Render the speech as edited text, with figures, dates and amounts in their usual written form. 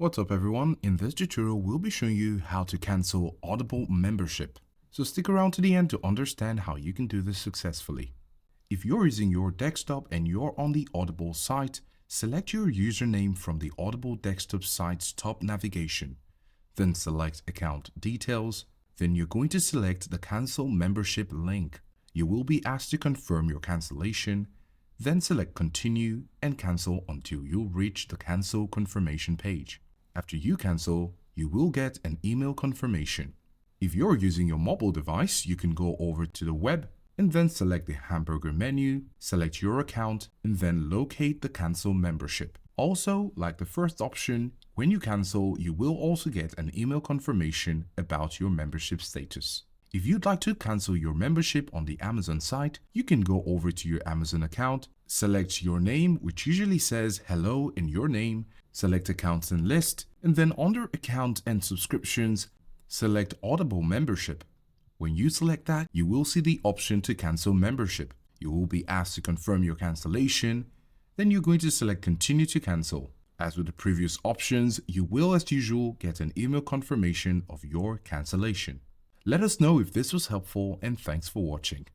What's up everyone, in this tutorial we'll be showing you how to cancel Audible membership. So stick around to the end to understand how you can do this successfully. If you're using your desktop and you're on the Audible site, select your username from the Audible desktop site's top navigation. Then select Account Details. Then you're going to select the Cancel Membership link. You will be asked to confirm your cancellation. Then select Continue and cancel until you reach the Cancel Confirmation page. After you cancel, you will get an email confirmation. If you're using your mobile device, you can go over to the web and then select the hamburger menu, select your account, and then locate the Cancel Membership. Also, like the first option, when you cancel, you will also get an email confirmation about your membership status. If you'd like to cancel your membership on the Amazon site, you can go over to your Amazon account, select your name, which usually says hello in your name, select Accounts and List, and then under Account and Subscriptions, select Audible Membership. When you select that, you will see the option to cancel membership. You will be asked to confirm your cancellation, then you're going to select Continue to cancel. As with the previous options, you will as usual get an email confirmation of your cancellation. Let us know if this was helpful and thanks for watching.